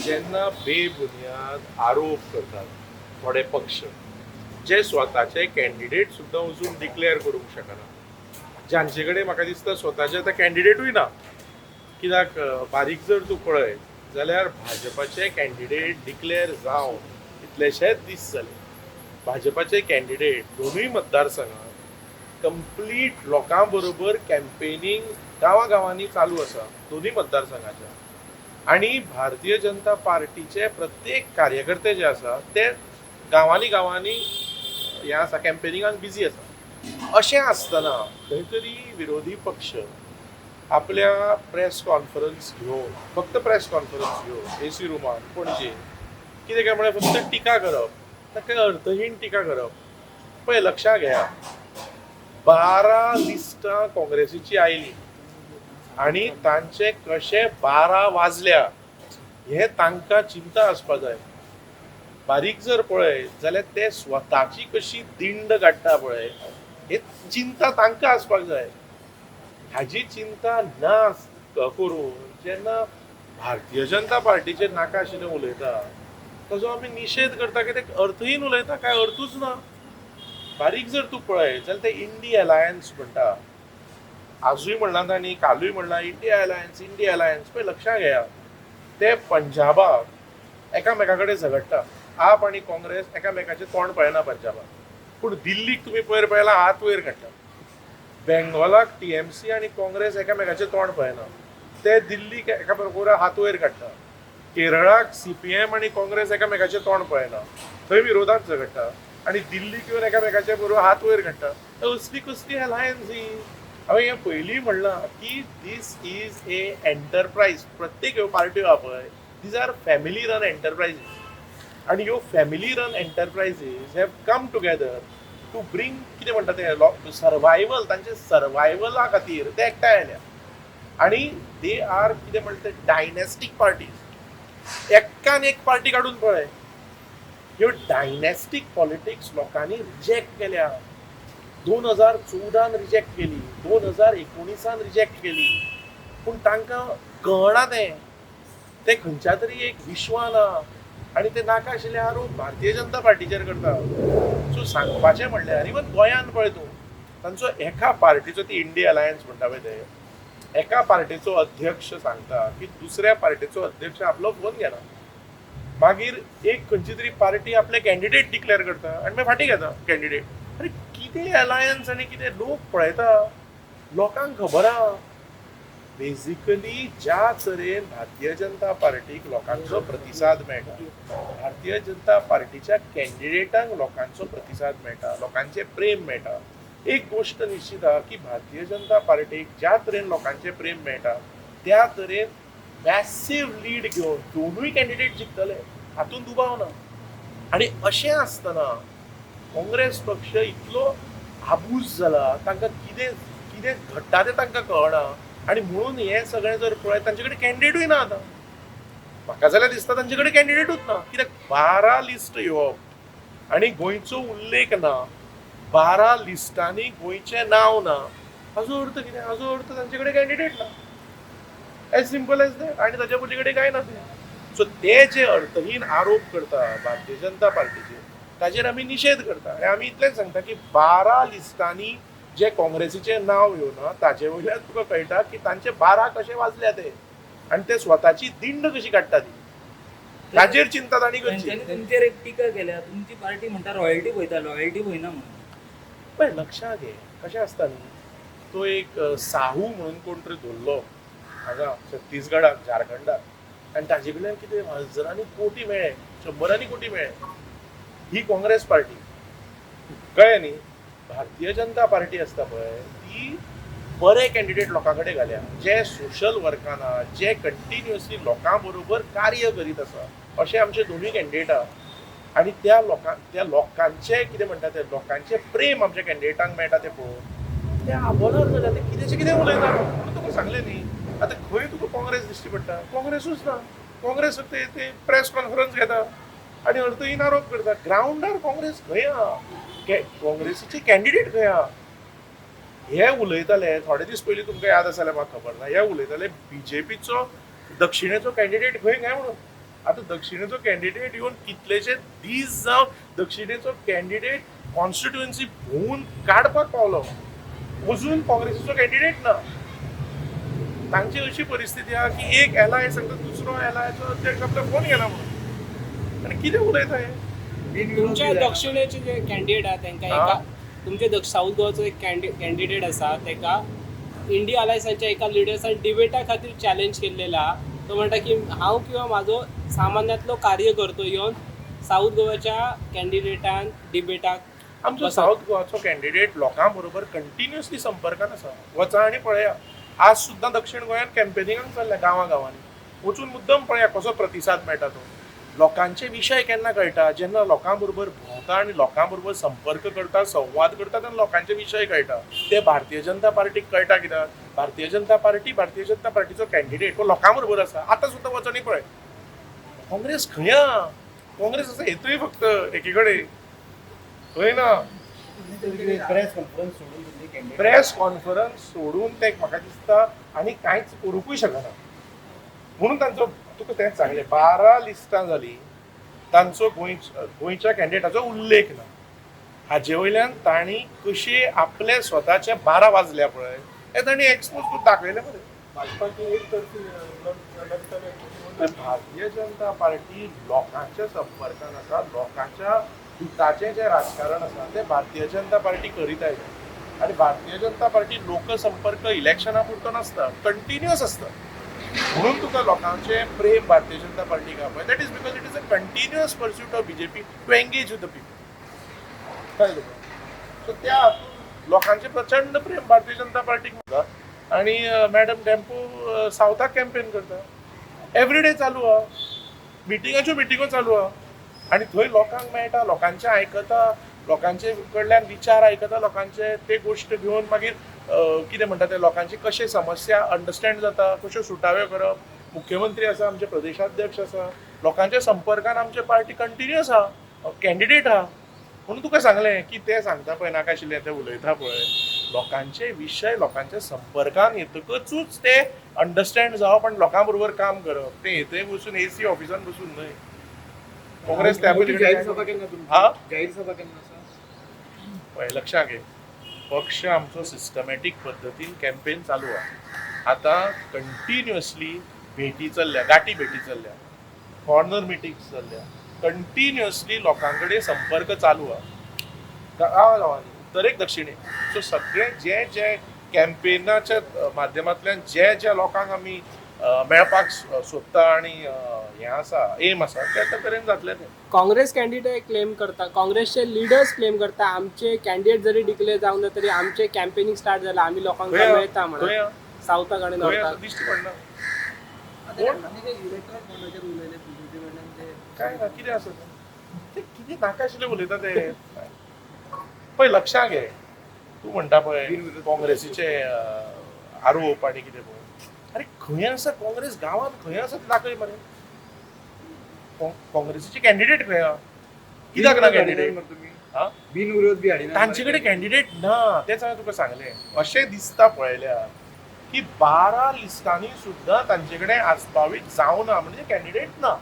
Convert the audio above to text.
जेन्ना बेबुनियाद आरोप करतात थोडे पक्ष जे स्वताचे कॅन्डिडेट सुद्दां वचून डिक्लेअर करूंक शकना, जांचे कडेन म्हाका दिसता स्वताचे आतां कॅन्डिडेटूय ना. कित्याक बारीक जर तूं पळयत जाल्यार भाजपाचे कॅन्डिडेट डिक्लेअर जावन कितलेशेच दीस जाले. भाजपाचे कॅन्डिडेट दोनूय मतदारसंघात कंप्लीट लोकां बरोबर कॅम्पेनींग गांवांनी चालू आसा दोनूय मतदारसंघाच्या. आणि भारतीय जनता पार्टीचे प्रत्येक कार्यकर्ते जे आसा ते गांवांनी हे आसा कॅम्पेनिंगाक बिजी आसा. अशें आसतना खंय तरी विरोधी पक्ष आपल्या प्रेस कॉन्फरन्स घेवन फक्त प्रेस कॉन्फरन्स घेवन एसी रुमान पणजे कितें काय म्हळ्यार फक्त टिका करप, ताका अर्थहीन टिका करप. पळय लक्षात घेया, 12 लिस्टां काँग्रेसीची आयली आणि तांचे कशे 12 वाजल्या हे तांकां चिंता आसपा जाय. बारीक जर पळयत जाल्यार ते स्वताची कशी दिंड काडटा पळय हे चिंता तांकां आसपाक जाय. हाजी चिंता ना करून जेन्ना भारतीय जनता पार्टीचे नाका आशिल्लें उलयता ताजो आमी निशेध करता की ते अर्थहीन उलयता, काय अर्थूच ना. बारीक जर तूं पळयत जाल्यार ते इंडी अलायन्स म्हणटा, आजूय म्हणला तांणी, कालूय म्हणला इंडिया अलायन्स. पळय लक्षात घेया, ते पंजाबाक एकामेका कडेन झगडटा. आप आनी काँग्रेस एकामेकाचें तोंड पळयना पंजाबाक, पूण दिल्लीक तुमी पयर पळयला हात वयर काडटा. बेंगॉलाक टीएमसी आनी काँग्रेस एकामेकाचें तोंड पळयना, ते दिल्लीक एका बरोबर हात वयर काडटा. केरळाक सीपीएम आनी काँग्रेस एकामेकाचें तोंड पळयना, थंय विरोधात झगडटा आनी दिल्लीक येवन एकामेकाचे बरोबर हात वयर काडटा. असली कसली अलायन्स ही? हांवें हें पयलीं म्हणलां की दीस इज ए एंटरप्रायज. प्रत्येक ह्यो पार्ट्यो आहा पळय these are family run enterprises. आणि ह्यो family run enterprises have come together to bring कितें म्हणटा ते सर्वायवल, तांचे सर्वायवला खातीर ते एकठांय आयल्या. आणि दे आर कितें म्हणटा ते डायनेस्टीक पार्टीज. एक्कान एक पार्टी काडून पळय. ह्यो डायनेस्टीक पॉलिटिक्स लोकांनी रिजेक्ट केल्या. 2014 रिजेक्ट केली, 2019 रिजेक्ट केली, पूण तांकां कळना ते खंयच्या तरी एक विश्वाना आणि ते नाका आशिल्ले आरोप भारतीय जनता पार्टीचेर करता. सो सांगपाचें म्हणल्यार इवन गोंयान पळय तूं तांचो एका पार्टीचो ती इंडिया अलायन्स म्हणटा पळय ते एका पार्टीचो अध्यक्ष सांगता की दुसऱ्या पार्टीचो अध्यक्ष आपलो फोन घेना. मागीर एक खंयची तरी पार्टी आपले कॅन्डिडेट डिक्लेअर करता आनी मागीर फाटीं घेता कॅन्डिडेट. अरे कितें अलायन्स आनी कितें लोक पळयता, लोकांक खबर आहा. बेजिकली ज्या तरेन भारतीय जनता पार्टीक लोकांचो प्रतिसाद मेळटा, भारतीय जनता पार्टीच्या कॅन्डिडेटांक लोकांचो प्रतिसाद मेळटा, लोकांचे प्रेम मेळटा, एक गोष्ट निश्चित आहा की भारतीय जनता पार्टीक ज्या तरेन लोकांचे प्रेम मेळटा त्या तरेन मॅसिव लीड घेवन दोनूय कॅन्डिडेट जिखतले, हातून दुबाव ना. आणि अशें आसतना काँग्रेस पक्ष इतलो आबूज जाला, तांकां कितें कितें घडटा तें तांकां कळना. आणि म्हणून हें सगळें जर पळयत तांचे कडेन कॅन्डिडेटूय ना. आतां म्हाका जाल्यार दिसता तांचे कडेन कॅन्डिडेटूच ना. कित्याक 12 लिस्ट येवप आनी गोंयचो उल्लेख ना, 12 लिस्टांनी गोंयचें नांव ना, हाजो अर्थ कितें? हाजो अर्थ तांचे कडेन कॅन्डिडेट ना. As simple as that. आनी ताच्या पयली कडेन कांय ना तें. सो ते जे अर्थहीन आरोप करता भारतीय जनता पार्टीचे ताचेर आमी निशेध करता. आनी आमी इतलेंच सांगता की 12 लिस्टांनी जे काँग्रेसीचें नांव येवना ताचे वयल्यान तुका कळटा की तांचे 12 कशे वाजल्या ते आनी ते स्वताची दिंड कशी काडटा ती. ताचेर चिंता तांणी करची. तुमचेर एक टिका केल्या, तुमची पार्टी म्हणटा रॉयल्टी पळयता, लॉयल्टी पळयना म्हणून. पळय लक्षात घे कशें आसता न्ही, तो एक साहू म्हणून कोण तरी धरलो हांगा छत्तीसगडाक, झारखंडाक, आनी ताजे कडल्यान कितें हजारांनी कोटी मेळ्ळे, 100 कोटी मेळ्ळे. ही काँग्रेस पार्टी कळ्ळें न्ही. भारतीय जनता पार्टी आसता पळय ती बरे कॅन्डिडेट लोकां कडेन घाल्या, जे सोशल वर्कान आहा, जे कंटिन्युअसली लोकां बरोबर कार्य करीत आसा. अशे आमचे दोनूय कॅन्डिडेट आहा. आनी त्या लोकांचे कितें म्हणटा ते लोकांचे प्रेम आमच्या कॅन्डिडेटांक मेळटा ते पळोवन ते आबोनार जाल्या. ते कितेंशें कितें उलयता. म्हणून तुका सांगलें न्ही, आतां खंय तुका काँग्रेस दिश्टी पडटा? काँग्रेसूच ना. काँग्रेस ते प्रेस कॉन्फरन्स घेता आनी अर्थहीन आरोप करता. ग्रावंडार काँग्रेस खंय आहा? काँग्रेसीचे कॅन्डिडेट खंय आहा? हे उलयताले थोडे दीस पयलीं तुमकां याद आसा जाल्यार म्हाका खबर ना, हे उलयताले बीजेपीचो दक्षिणेचो कॅन्डिडेट खंय काय म्हणून. आता दक्षिणेचो कॅन्डिडेट येवन कितलेशे दीस जावन दक्षिणेचो कॅन्डिडेट कॉन्स्टिट्युएन्सी भोंवून काडपाक पावलो, अजून काँग्रेसीचो कॅन्डिडेट ना. तांची अशी परिस्थिती आहा की एक एलाय सांगता दुसरो एलायचो अध्यक्ष आपल्या फोन घेना म्हणून, आनी कितें उलयता हे? तुमच्या दक्षिणेचे जे कॅन्डिडेट आहा तांकां एका तुमचे साऊथ गोवाचो एक कॅन्डिडेट आसा ताका इंडिया अलायन्साच्या एका लिडर्सान डिबेटा खातीर चॅलेंज केल्लेला आहा. तो म्हणटा की हांव किंवा म्हाजो सामान्यांतलो कार्यकर्तो येवन साऊथ गोवाच्या कॅन्डिडेटान डिबेटाक आमचो साऊथ गोवाचो कॅन्डिडेट लोकां बरोबर कंटिन्युअसली संपर्कान आसा. वचा आनी पळया, आज सुद्दां दक्षिण गोंयांत कॅम्पेनिंगाक चल्ल्या गांवांनी. वचून मुद्दम पळया कसो प्रतिसाद मेळटा तो. लोकांचे विशय केन्ना कळटा, जेन्ना लोकां बरोबर भोंवता आनी लोकां बरोबर संपर्क करता, संवाद करता, तेन्ना लोकांचे विशय कळटा. ते भारतीय जनता पार्टीक कळटा कित्याक भारतीय जनता पार्टीचो कॅन्डिडेट तो लोकां बरोबर आसा. आतां सुद्दां वचून पळय, काँग्रेस खंय आहा? काँग्रेस आसा हेतूय फक्त एकी कडेन, खंय ना. प्रेस कॉन्फरन्स सोडून ते म्हाका दिसता आनी कांयच करूंकूय शकना. म्हणून तांचो तुका तेंच सांगलें 12 लिस्टां जाली, तांचो गोंयच्या कॅन्डिडेटाचो उल्लेख ना. हाजे वयल्यान तांणी कशे आपले स्वताचे 12 वाजल्या पळय हे तांणी एक्सपोज करून दाखयलें मरे. भाजपाची एक भारतीय जनता पार्टी लोकांच्या संपर्कान आसा, लोकांच्या हिताचें जें राजकारण आसा तें भारतीय जनता पार्टी करीत आयल्या. आनी भारतीय जनता पार्टी लोकसंपर्क इलेक्शना पुरतो नासता, कंटिन्युअस आसता. म्हणून तुका लोकांचें प्रेम भारतीय जनता पार्टीक आहा पळय, that is because it is a continuous pursuit of BJP to engage with the people. कळ्ळें तुका? सो त्या हातूंत लोकांचें प्रचंड प्रेम भारतीय जनता पार्टीक आसा. आनी मॅडम टॅम्पो सावथाक कॅम्पेन करता, एवरीडे चालू आहा, मिटिंगो चालू आहा. आनी थंय लोकांक मेळटा, लोकांचें आयकता, लोकांचे कडल्यान विचार आयकता, लोकांचे ते गोश्ट घेवन मागीर कितें म्हणटा ते लोकांची कशे समस्या अंडरस्टँड जाता, कश्यो सुटाव्यो करप. मुख्यमंत्री आसा, आमचे प्रदेशाध्यक्ष आसा, लोकांच्या संपर्कान आमची पार्टी कंटिन्युअस आहा, कॅन्डिडेट आहा. म्हणून तुका सांगलें की ते सांगता पळय नाकाशिल्लें ते उलयता पळय, लोकांचे विशय लोकांच्या संपर्कान येतकचूच ते अंडरस्टँड जावप आनी लोकां बरोबर काम करप. ते हेथंय बसून एसी ऑफिसान बसून न्हय. काँग्रेस त्या जाहीर सभा केन्ना तुमची? हा जाहीर सभा केन्ना आसा? पळय लक्षात घे, पक्ष आमचो सिस्टमॅटीक पद्दतीन कॅम्पेन चालू आहा. आतां कंटिन्युअसली भेटी चल्ल्या, गाठी भेटी चल्ल्या, कॉर्नर मिटिंग्स चल्ल्या, कंटिन्युअसली लोकां कडेन संपर्क चालू आहा गांवांनी, उत्तरेक दक्षिणेक. सो सगळे जे कॅम्पेनाच्या माध्यमांतल्यान जे लोकांक आमी मेळपाक सोदता आनी हें आसा एम आसा त्या तरेन जातलें तें. काँग्रेस कॅन्डिडेट क्लेम करता, काँग्रेसचे लिडर्स क्लेम करता आमचे कॅन्डिडेट जरी डिक्लेअर जावं ना तरी आमचे कॅम्पेनिंग स्टार्ट जाला, आमी लोकांक मेळटा म्हणून सावथाक आनी नॉर्थाक. दिश्टी पडना काय ना कितें आसा तें कितें नाकाशिल्लें उलयता ते. पळय लक्षात घे, तूं म्हणटा पळय काँग्रेसीचे आरोप आनी कितें पळय, अरे खंय आसा काँग्रेस गांवांत खंय आसा तें दाखय मरे. काँग्रेसीचे कॅन्डिडेट खंय आहा? कित्याक ना कॅन्डिडेट? बिनविरोध बी हाडिना. तांचे कडेन कॅन्डिडेट ना, तेच हांवें तुका सांगलें. अशें दिसता पळयल्यार की 12 लिस्टांनी सुद्दां तांचे कडेन आस्पावीत जावना, म्हणजे कॅन्डिडेट ना.